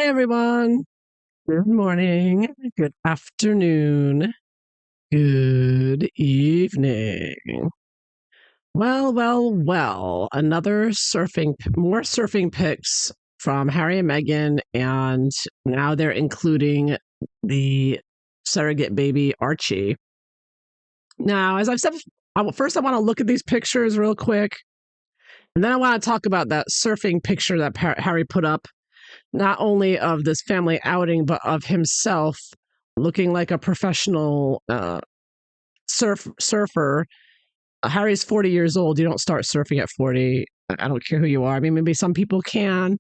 everyone. Good morning, good afternoon, good evening. Well. More surfing pics from Harry and Meghan, and now they're including the surrogate baby Archie. Now, as I've said, first I want to look at these pictures real quick, and then I want to talk about that surfing picture that Harry put up, not only of this family outing, but of himself looking like a professional surfer. Harry's 40 years old. You don't start surfing at 40. I don't care who you are. I mean, maybe some people can.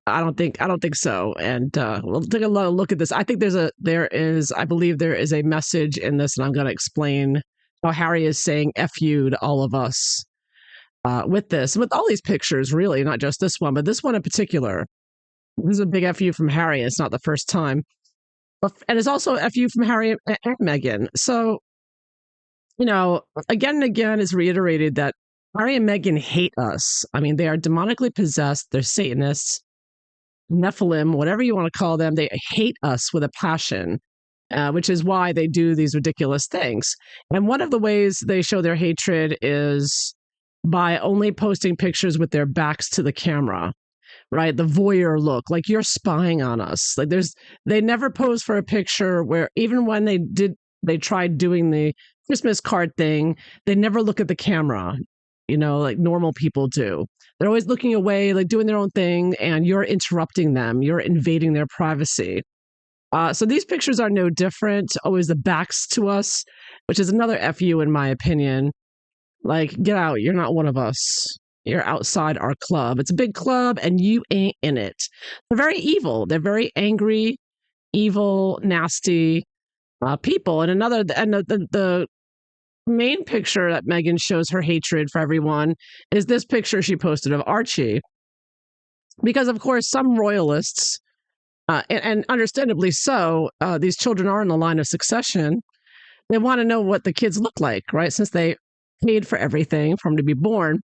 I don't think so. And we'll take a look at this. I think I believe there is a message in this, and I'm going to explain how Harry is saying "F you" to all of us with all these pictures, really, not just this one, but this one in particular. This is a big F you from Harry. It's not the first time. And it's also F you from Harry and Meghan. So, again and again is reiterated that Harry and Meghan hate us. I mean, they are demonically possessed. They're Satanists, Nephilim, whatever you want to call them. They hate us with a passion, which is why they do these ridiculous things. And one of the ways they show their hatred is by only posting pictures with their backs to the camera. Right, the voyeur look, like you're spying on us. Like they never pose for a picture where, even when they tried doing the Christmas card thing, they never look at the camera, like normal people do. They're always looking away, like doing their own thing, and you're interrupting them. You're invading their privacy. So these pictures are no different. Always the backs to us, which is another FU in my opinion. Like, get out. You're not one of us. You're outside our club. It's a big club and you ain't in it. They're very evil. They're very angry, evil, nasty people. And the main picture that Meghan shows her hatred for everyone is this picture she posted of Archie. Because, of course, some royalists, and understandably so, these children are in the line of succession. They want to know what the kids look like, right? Since they paid for everything for them to be born.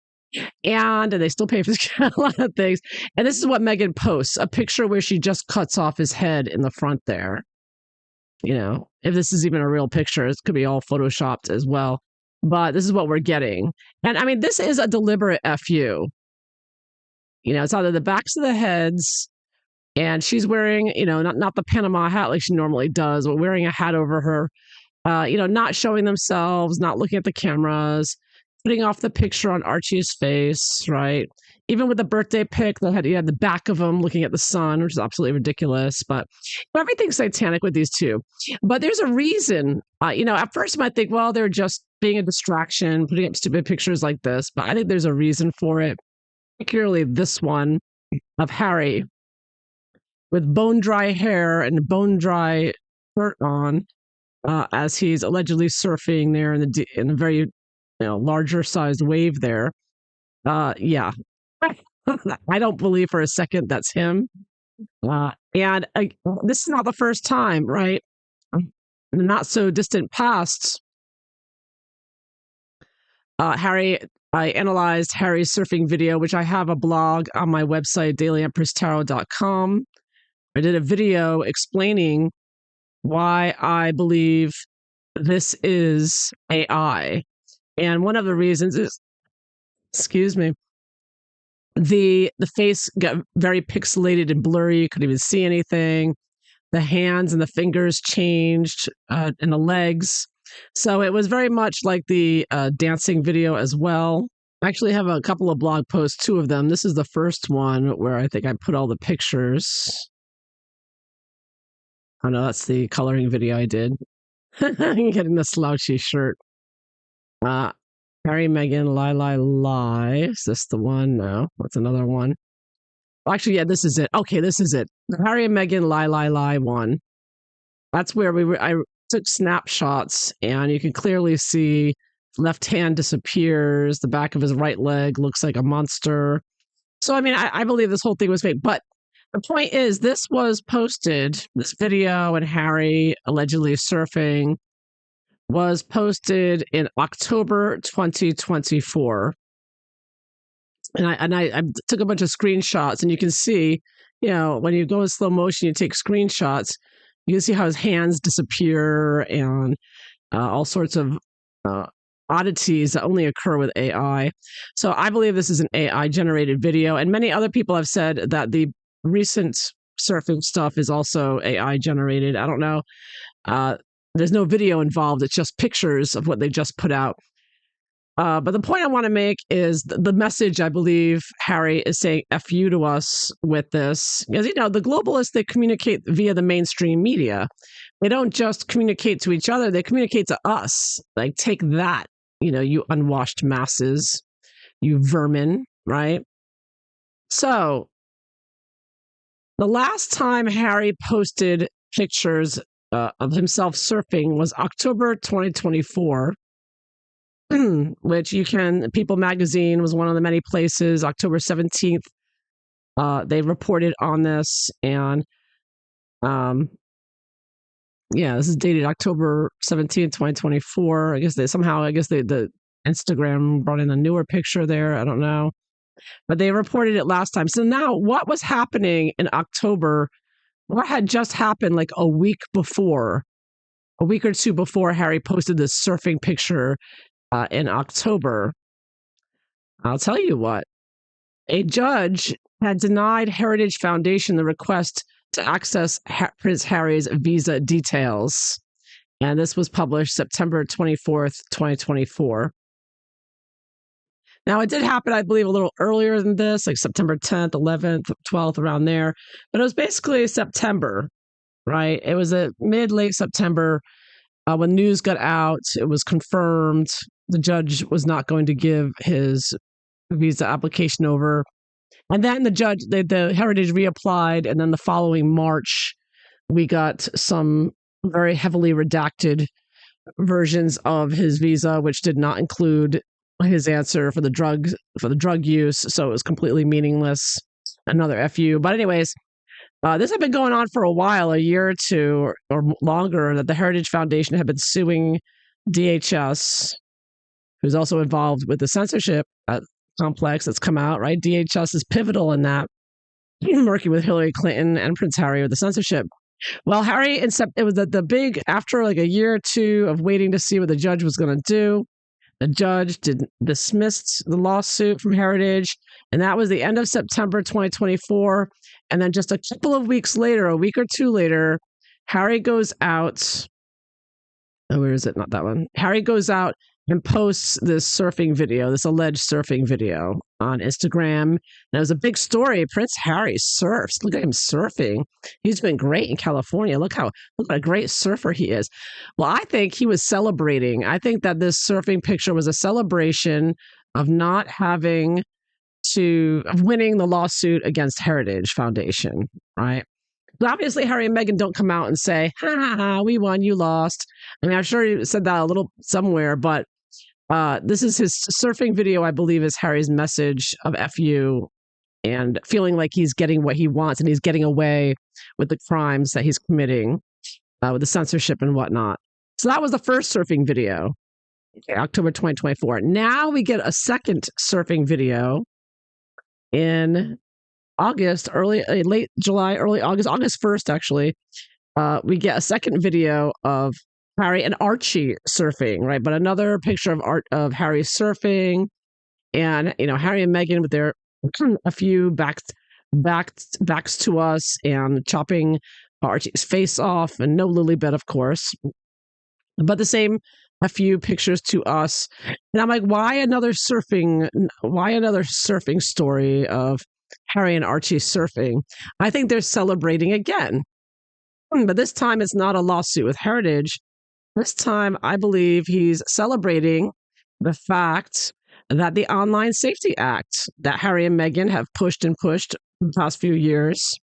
And they still pay for a lot of things. And this is what Meghan posts, a picture where she just cuts off his head in the front there. If this is even a real picture, it could be all photoshopped as well. But this is what we're getting. And I mean, this is a deliberate FU. It's either the backs of the heads, and she's wearing, not the Panama hat like she normally does, but wearing a hat over her, not showing themselves, not looking at the cameras, putting off the picture on Archie's face, right? Even with the birthday pic, you had the back of him looking at the sun, which is absolutely ridiculous. But everything's satanic with these two. But there's a reason. At first you might think, well, they're just being a distraction, putting up stupid pictures like this. But I think there's a reason for it, particularly this one of Harry with bone-dry hair and bone-dry shirt on as he's allegedly surfing there in a very larger sized wave there. Yeah. I don't believe for a second that's him. And this is not the first time, right? In the not so distant past, I analyzed Harry's surfing video, which I have a blog on my website, dailyempresstarot.com. I did a video explaining why I believe this is AI. And one of the reasons is, excuse me, the face got very pixelated and blurry. You couldn't even see anything. The hands and the fingers changed, and the legs. So it was very much like the dancing video as well. I actually have a couple of blog posts, 2 of them. This is the first one where I think I put all the pictures. Oh no, that's the coloring video I did. Getting the slouchy shirt. Harry, Meghan, lie. Is this the one? No, that's another one. Well, actually, yeah, this is it. Okay, this is it. The Harry and Meghan, lie one. That's where I took snapshots, and you can clearly see left hand disappears. The back of his right leg looks like a monster. So, I mean, I believe this whole thing was fake. But the point is, this was posted, this video and Harry allegedly surfing was posted in October 2024. And I took a bunch of screenshots, and you can see when you go in slow motion, you take screenshots, you can see how his hands disappear and all sorts of uh, oddities that only occur with AI. So I believe this is an AI generated video. And many other people have said that the recent surfing stuff is also AI generated. I don't know. There's no video involved. It's just pictures of what they just put out. But the point I want to make is the message I believe Harry is saying F you to us with this. Because, the globalists, they communicate via the mainstream media. They don't just communicate to each other, they communicate to us. Like, take that, you unwashed masses, you vermin, right? So, the last time Harry posted pictures of himself surfing was October 2024. Which People Magazine was one of the many places, October 17th, they reported on this. And this is dated October 17th, 2024. I guess the Instagram brought in a newer picture there. I don't know. But they reported it last time. So now what was happening in October? What had just happened like a week or two before Harry posted this surfing picture in October? I'll tell you what. A judge had denied Heritage Foundation the request to access Prince Harry's visa details. And this was published September 24th, 2024. Now, it did happen, I believe, a little earlier than this, like September 10th, 11th, 12th, around there. But it was basically September, right? It was a late September when news got out. It was confirmed the judge was not going to give his visa application over. And then the Heritage reapplied. And then the following March, we got some very heavily redacted versions of his visa, which did not include his answer for the drug use. So it was completely meaningless. Another FU. But anyways, this had been going on for a while, a year or two or longer, that the Heritage Foundation had been suing DHS, who's also involved with the censorship complex that's come out, right? DHS is pivotal in that, working with Hillary Clinton and Prince Harry with the censorship. Well, Harry, it was the big, after like a year or two of waiting to see what the judge was going to do, the judge dismissed the lawsuit from Heritage, and that was the end of September 2024. And then just a couple of weeks later, a week or two later, Harry goes out. Oh, where is it? Not that one. Harry goes out and posts this alleged surfing video on Instagram. And it was a big story. Prince Harry surfs. Look at him surfing. He's been great in California. Look what a great surfer he is. Well, I think he was celebrating. I think that this surfing picture was a celebration of of winning the lawsuit against Heritage Foundation, right? But obviously, Harry and Meghan don't come out and say, we won, you lost. I mean, I'm sure he said that a little somewhere, but this is his surfing video, I believe, is Harry's message of FU and feeling like he's getting what he wants and he's getting away with the crimes that he's committing with the censorship and whatnot. So that was the first surfing video, October 2024. Now we get a second surfing video in August, late July, early August 1st, actually. We get a second video of Harry and Archie surfing, right? But another picture of Harry surfing, and Harry and Meghan with their a few backs to us and chopping Archie's face off, and no Lilibet, of course, but the same a few pictures to us. And I'm like, why another surfing story of Harry and Archie surfing? I think they're celebrating again. But this time it's not a lawsuit with Heritage. This time I believe he's celebrating the fact that the Online Safety Act that Harry and Meghan have pushed the past few years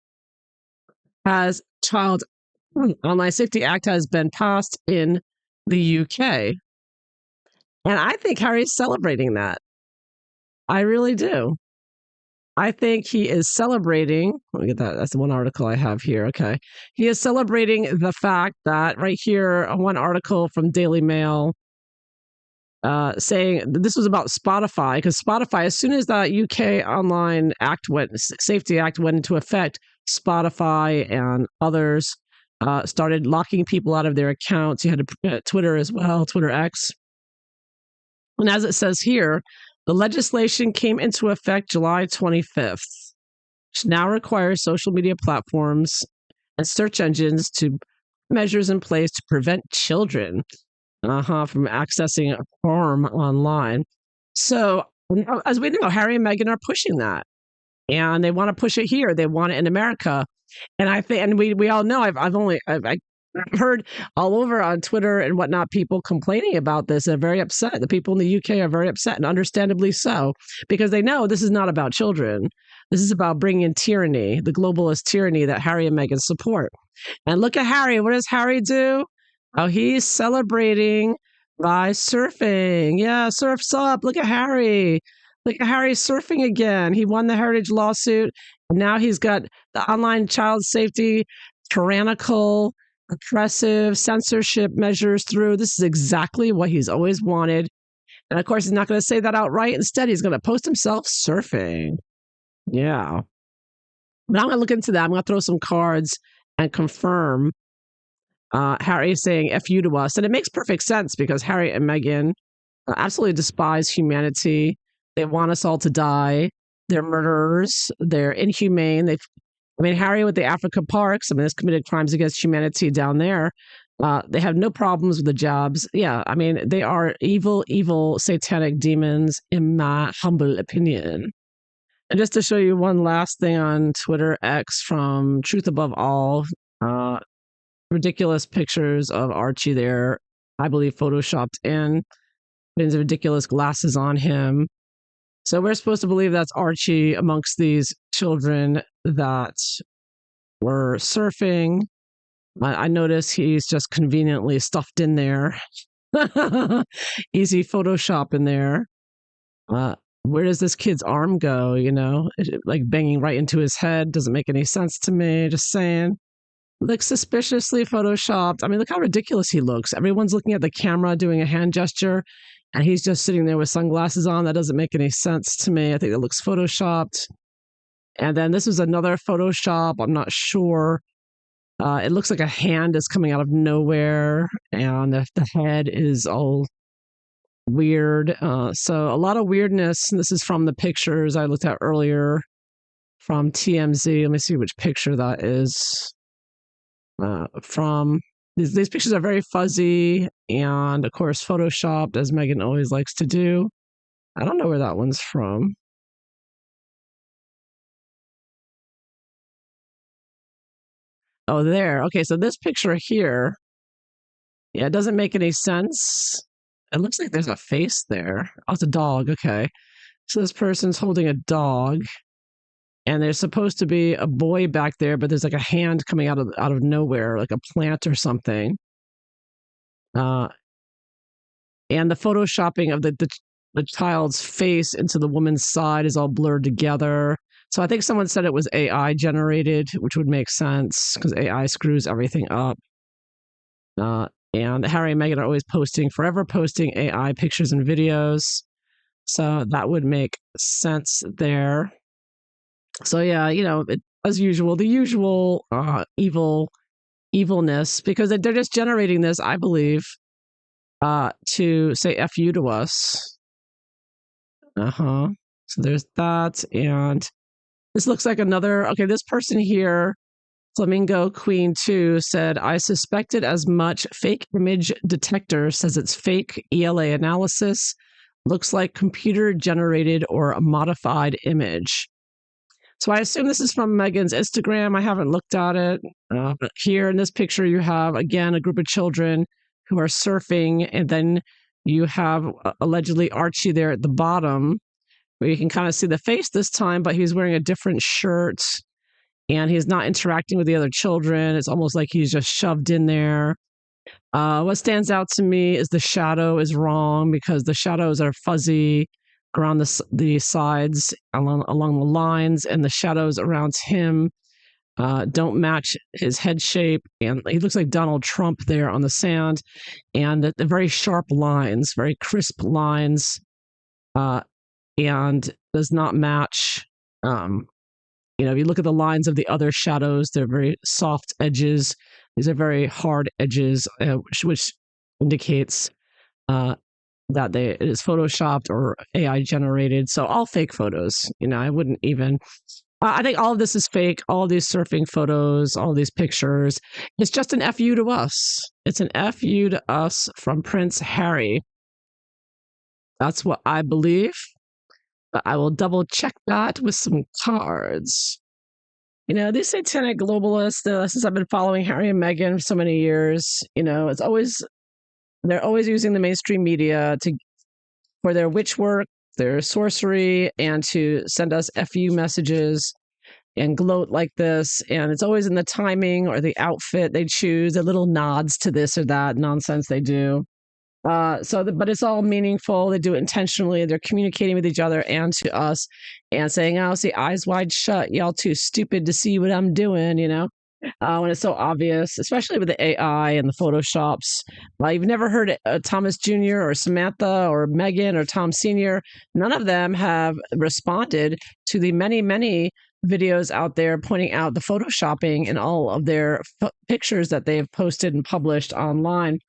Online Safety Act has been passed in the UK. And I think Harry's celebrating that. I really do. I think he is celebrating. Let me get that. That's the one article I have here. Okay. He is celebrating the fact that right here, one article from Daily Mail saying this was about Spotify, because Spotify, as soon as that UK Online Safety Act went into effect, Spotify and others started locking people out of their accounts. You had Twitter as well, Twitter X. And as it says here, the legislation came into effect July 25th, which now requires social media platforms and search engines to measures in place to prevent children from accessing harm online. So, as we know, Harry and Meghan are pushing that, and they want to push it here. They want it in America, and I think, and we all know. I've heard all over on Twitter and whatnot people complaining about this. They're very upset. The people in the UK are very upset, and understandably so, because they know this is not about children. This is about bringing in tyranny, the globalist tyranny that Harry and Meghan support. And look at Harry. What does Harry do? Oh, he's celebrating by surfing. Yeah, surfs up. Look at Harry. Look at Harry surfing again. He won the heritage lawsuit. And now he's got the online child safety, tyrannical, oppressive censorship measures through. This is exactly what he's always wanted. And of course, he's not going to say that outright. Instead, he's going to post himself surfing. Yeah. But I'm going to look into that. I'm going to throw some cards and confirm Harry saying F you to us. And it makes perfect sense because Harry and Meghan absolutely despise humanity. They want us all to die. They're murderers. They're inhumane. Harry with the Africa Parks, has committed crimes against humanity down there. They have no problems with the jobs. Yeah, they are evil, evil, satanic demons, in my humble opinion. And just to show you one last thing on Twitter X from Truth Above All, ridiculous pictures of Archie there, I believe photoshopped in, putting ridiculous glasses on him. So we're supposed to believe that's Archie amongst these children that were surfing. I notice he's just conveniently stuffed in there. Easy Photoshop in there. Where does this kid's arm go? Like banging right into his head. Doesn't make any sense to me. Just saying. Looks suspiciously photoshopped. Look how ridiculous he looks. Everyone's looking at the camera doing a hand gesture, and he's just sitting there with sunglasses on. That doesn't make any sense to me. I think it looks photoshopped. And then this was another Photoshop. I'm not sure. It looks like a hand is coming out of nowhere, and the head is all weird. So a lot of weirdness. This is from the pictures I looked at earlier from TMZ. Let me see which picture that is. From these pictures are very fuzzy and of course photoshopped, as Meghan always likes to do. I don't know where that one's from. Oh, there. Okay, so this picture here, yeah, it doesn't make any sense. It looks like there's a face there. Oh, it's a dog. Okay, so this person's holding a dog, and there's supposed to be a boy back there, but there's like a hand coming out of nowhere, like a plant or something. And the photoshopping of the child's face into the woman's side is all blurred together. So I think someone said it was AI generated, which would make sense because AI screws everything up. And Harry and Meghan are always forever posting AI pictures and videos. So that would make sense there. So yeah, as usual, the usual evilness, because they're just generating this, I believe, to say F you to us. So there's that. And this looks like this person here, Flamingo Queen 2, said, I suspected as much. Fake image detector says it's fake. ELA analysis looks like computer generated or a modified image. So I assume this is from Meghan's Instagram. I haven't looked at it. But here in this picture, you have, again, a group of children who are surfing. And then you have allegedly Archie there at the bottom, where you can kind of see the face this time, but he's wearing a different shirt. And he's not interacting with the other children. It's almost like he's just shoved in there. What stands out to me is the shadow is wrong because the shadows are fuzzy around the sides, along the lines, and the shadows around him don't match his head shape. And he looks like Donald Trump there on the sand. And the very sharp lines, very crisp lines, and does not match if you look at the lines of the other shadows, they're very soft edges. These are very hard edges, which indicates that it is photoshopped or AI generated. So all fake photos. I wouldn't even. I think all of this is fake. All of these surfing photos, all these pictures. It's just an FU to us. It's an FU to us from Prince Harry. That's what I believe. But I will double check that with some cards. These satanic globalists, since I've been following Harry and Meghan for so many years, they're always using the mainstream media for their witch work, their sorcery, and to send us FU messages and gloat like this. And it's always in the timing or the outfit they choose, the little nods to this or that nonsense they do. But it's all meaningful. They do it intentionally. They're communicating with each other and to us and saying, "Oh, see, eyes wide shut. Y'all too stupid to see what I'm doing," when it's so obvious, especially with the AI and the Photoshops. You've never heard Thomas Jr. or Samantha or Meghan or Tom Sr. None of them have responded to the many, many videos out there pointing out the Photoshopping in all of their pictures that they have posted and published online.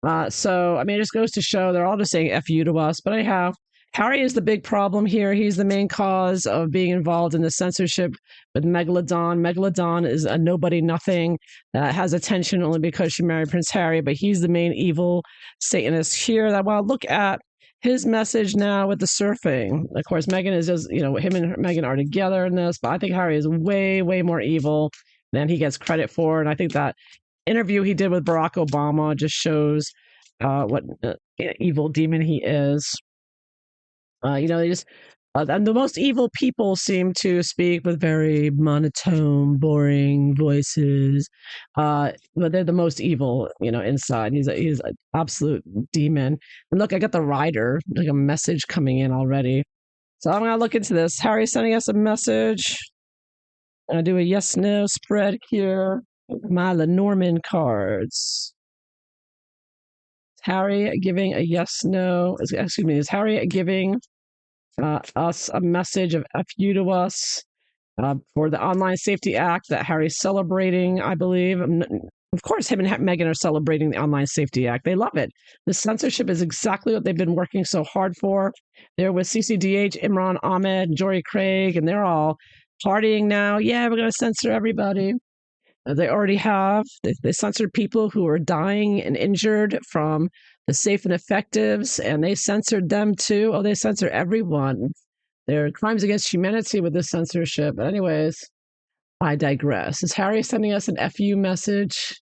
It just goes to show they're all just saying F you to us. But anyhow, Harry is the big problem here. He's the main cause of being involved in the censorship with Megalodon. Megalodon is a nobody nothing that has attention only because she married Prince Harry, but he's the main evil Satanist here. Look at his message now with the surfing. Of course, Meghan is just, him and Meghan are together in this, but I think Harry is way, way more evil than he gets credit for. And I think that interview he did with Barack Obama just shows what evil demon he is. They just and the most evil people seem to speak with very monotone, boring voices. But they're the most evil, inside. He's an absolute demon. And look, I got the rider, like a message coming in already. So I'm gonna look into this. Harry's sending us a message. I'm gonna do a yes/no spread here. My Lenormand cards. Harry giving a yes/no. Excuse me. Is Harry giving us a message of FU to us for the Online Safety Act that Harry's celebrating, I believe? Of course, him and Meghan are celebrating the Online Safety Act. They love it. The censorship is exactly what they've been working so hard for. They're with CCDH, Imran Ahmed, Jory Craig, and they're all partying now. Yeah, we're going to censor everybody. They already have. They censored people who were dying and injured from the safe and effectives, and they censored them too. Oh, they censor everyone. There are crimes against humanity with this censorship. But anyways, I digress. Is Harry sending us an FU message?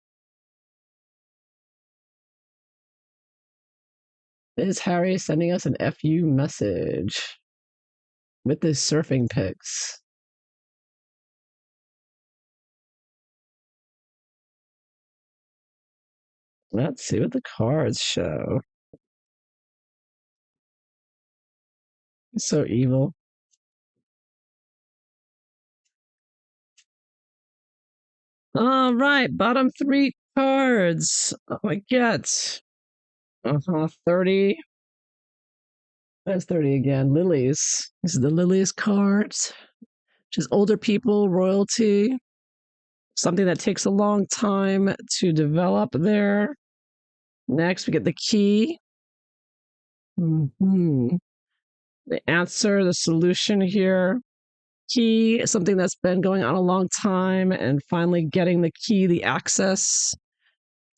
Is Harry sending us an FU message with his surfing pics? Let's see what the cards show. It's so evil. All right, bottom 3 cards. Oh, I get 30. That's 30 again. Lilies. This is the Lilies cards, which is older people, royalty, something that takes a long time to develop there. Next, we get the key. The answer, the solution here. Key, something that's been going on a long time, and finally getting the key, the access,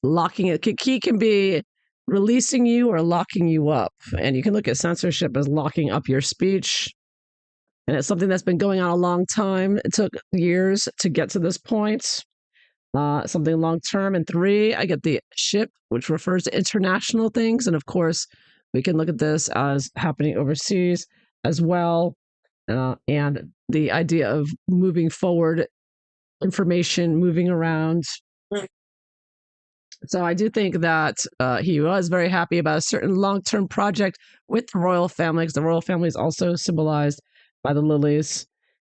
locking it. Key can be releasing you or locking you up. And you can look at censorship as locking up your speech. And it's something that's been going on a long time. It took years to get to this point. Something long term. And 3, I get the ship, which refers to international things. And of course, we can look at this as happening overseas as well. And the idea of moving forward, information moving around. So I do think that he was very happy about a certain long-term project with the royal family, because the royal family is also symbolized by the lilies,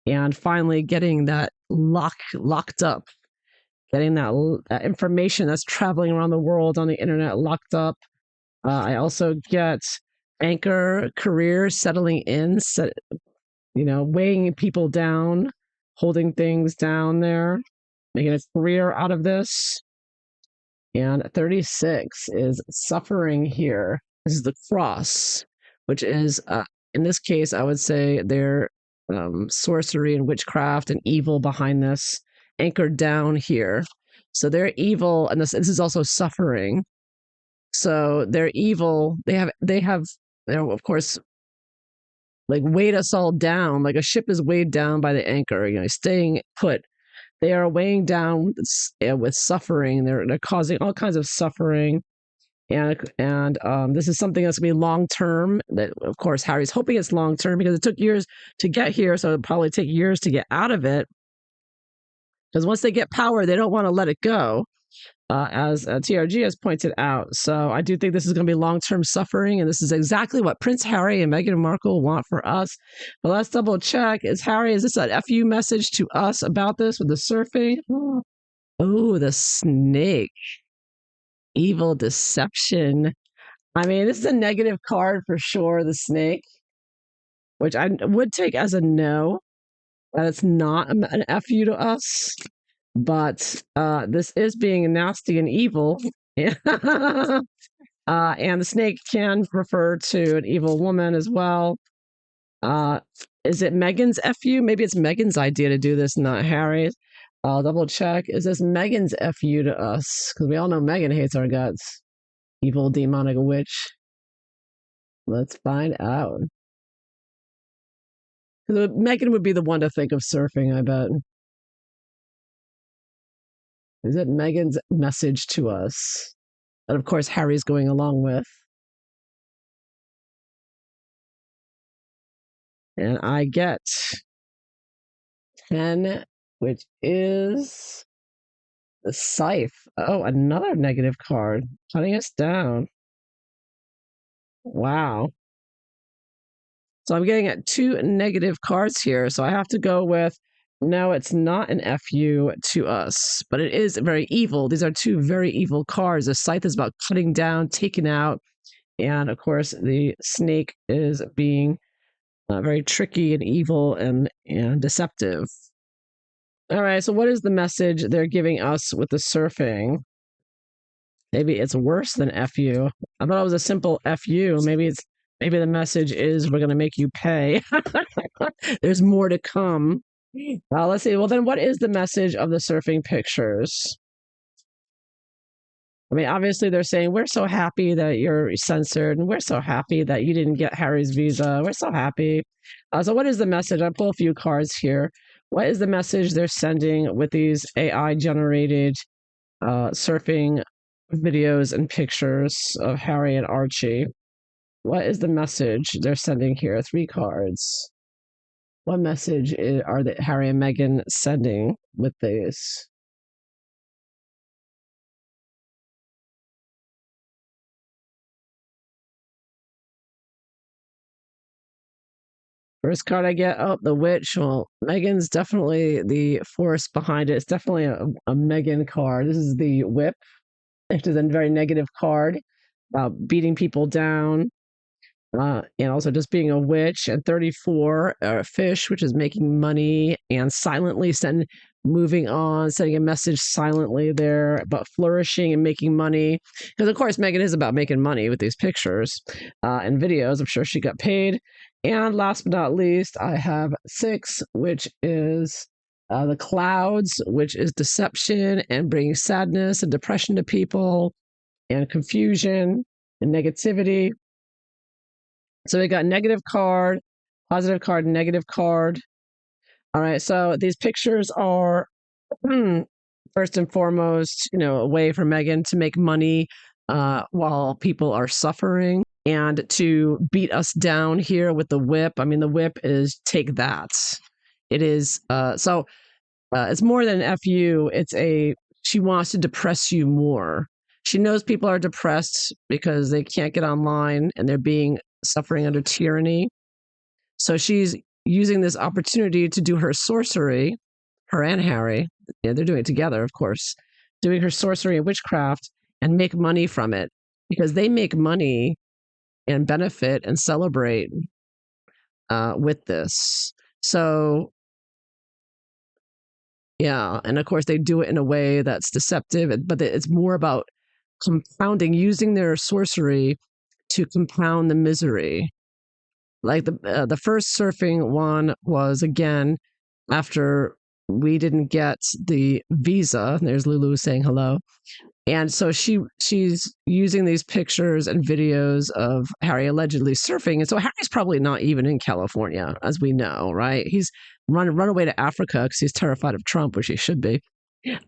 and finally getting that locked up, getting that information that's traveling around the world on the internet locked up. I also get anchor career settling in, weighing people down, holding things down there, making a career out of this. And 36 is suffering here. This is the cross, which is, in this case, I would say they're sorcery and witchcraft and evil behind this, anchored down here. So they're evil, and this is also suffering. So they're evil. They have, of course, like weighed us all down, like a ship is weighed down by the anchor, staying put. They are weighing down with suffering. They're causing all kinds of suffering, and this is something that's going to be long term. That, of course, Harry's hoping it's long term because it took years to get here, so it'll probably take years to get out of it. Because once they get power, they don't want to let it go, as TRG has pointed out. So I do think this is going to be long term suffering, and this is exactly what Prince Harry and Meghan Markle want for us. But let's double check. Is this an FU message to us about this with the surfing? Oh, the snake. Evil deception. I mean, this is a negative card for sure, the snake, which I would take as a no, that it's not an FU to us. But this is being nasty and evil. And the snake can refer to an evil woman as well. Is it Meghan's FU? Maybe it's Meghan's idea to do this, not Harry's. I'll double check. Is this Meghan's FU to us? Because we all know Meghan hates our guts. Evil demonic witch. Let's find out. Meghan would be the one to think of surfing, I bet. Is it Meghan's message to us? And of course, Harry's going along with. And I get 10, which is the scythe. Oh, another negative card, cutting us down. Wow. So I'm getting at 2 negative cards here. So I have to go with, no, it's not an FU to us, but it is very evil. These are 2 very evil cards. The scythe is about cutting down, taking out. And of course, the snake is being very tricky and evil and deceptive. All right, so what is the message they're giving us with the surfing? Maybe it's worse than FU. I thought it was a simple FU. Maybe the message is we're going to make you pay. There's more to come. Let's see. Well, then what is the message of the surfing pictures? I mean, obviously they're saying, we're so happy that you're censored, and we're so happy that you didn't get Harry's visa. We're so happy. So what is the message? I'll pull a few cards here. What is the message they're sending with these AI-generated surfing videos and pictures of Harry and Archie? What is the message they're sending here? 3 cards. What message are Harry and Meghan sending with these? First card I get, oh, the witch. Well, Meghan's definitely the force behind it. It's definitely a Meghan card. This is the whip, which is a very negative card about beating people down. And also just being a witch. And 34, fish, which is making money and silently moving on, sending a message silently there about flourishing and making money. Because, of course, Meghan is about making money with these pictures and videos. I'm sure she got paid. And last but not least, I have 6, which is the clouds, which is deception and bringing sadness and depression to people and confusion and negativity. So we got negative card, positive card, negative card. All right, so these pictures are first and foremost, a way for Meghan to make money while people are suffering and to beat us down here with the whip. I mean, the whip is take that. It is it's more than an FU. She wants to depress you more. She knows people are depressed because they can't get online and they're suffering under tyranny. So she's using this opportunity to do her sorcery, her and Harry. Yeah, they're doing it together, of course, doing her sorcery and witchcraft and make money from it because they make money and benefit and celebrate with this. So Yeah, and of course they do it in a way that's deceptive, but it's more about compounding, using their sorcery to compound the misery. Like the first surfing one was again after we didn't get the visa. There's Lulu saying hello. And so she's using these pictures and videos of Harry allegedly surfing. And so Harry's probably not even in California, as we know, right? He's run away to Africa because he's terrified of Trump, which he should be.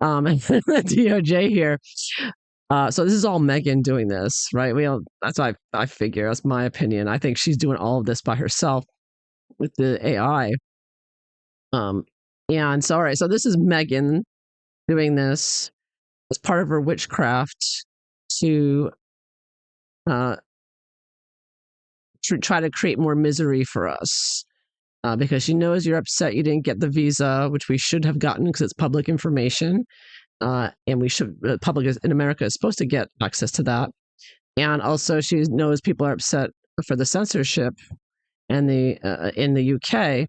And the DOJ here. So this is all Meghan doing this, right? That's what I figure. That's my opinion. I think she's doing all of this by herself with the AI. Um, and so all right, so this is Meghan doing this as part of her witchcraft to uh, try to create more misery for us. Because she knows you're upset you didn't get the visa, which we should have gotten because it's public information. And we should, the public in America is supposed to get access to that. And also, she knows people are upset for the censorship and in the UK.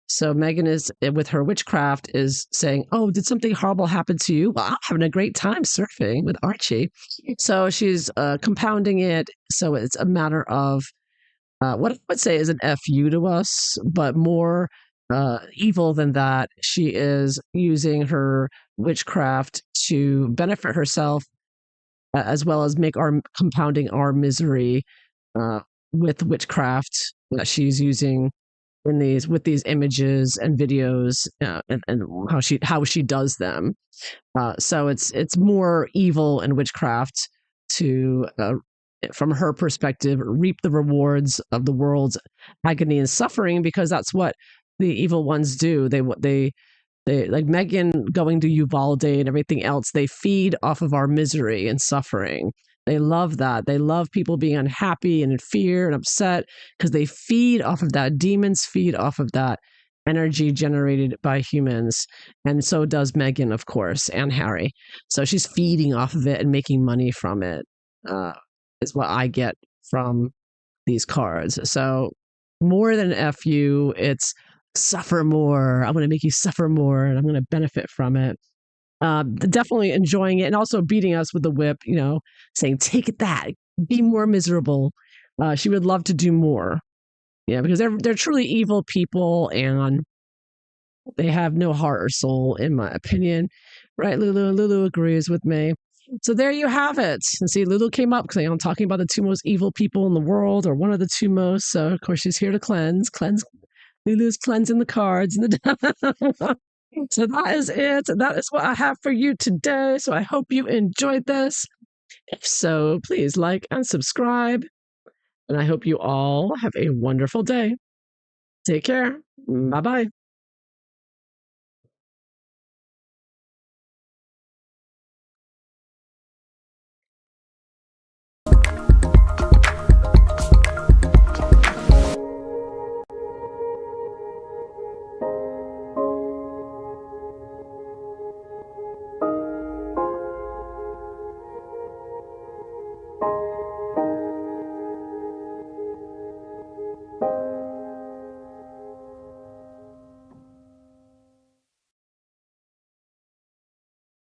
So Meghan is with her witchcraft is saying, "Oh, did something horrible happen to you? Well, I'm having a great time surfing with Archie." So she's compounding it. So it's a matter of what I would say is an FU to us, but more evil than that. She is using her witchcraft to benefit herself as well as make our compounding our misery uh, with witchcraft that she's using in these with these images and videos and how she does them. So it's more evil and witchcraft to from her perspective reap the rewards of the world's agony and suffering because that's what the evil ones do. They like Meghan going to Uvalde and everything else. They feed off of our misery and suffering. They love that. They love people being unhappy and in fear and upset because they feed off of that. Demons feed off of that energy generated by humans. And so does Meghan, of course, and Harry. So she's feeding off of it and making money from it, is what I get from these cards. So more than FU, it's suffer more. I'm going to make you suffer more and I'm going to benefit from it. Definitely enjoying it and also beating us with the whip, saying, take it that, be more miserable. She would love to do more. Yeah, because they're truly evil people and they have no heart or soul, in my opinion. Right, Lulu? Lulu agrees with me. So there you have it. And see, Lulu came up because I'm talking about the two most evil people in the world, or one of the two most. So of course she's here to cleanse. Lulu's cleansing the cards. So that is it. That is what I have for you today. So I hope you enjoyed this. If so, please like and subscribe. And I hope you all have a wonderful day. Take care. Bye bye.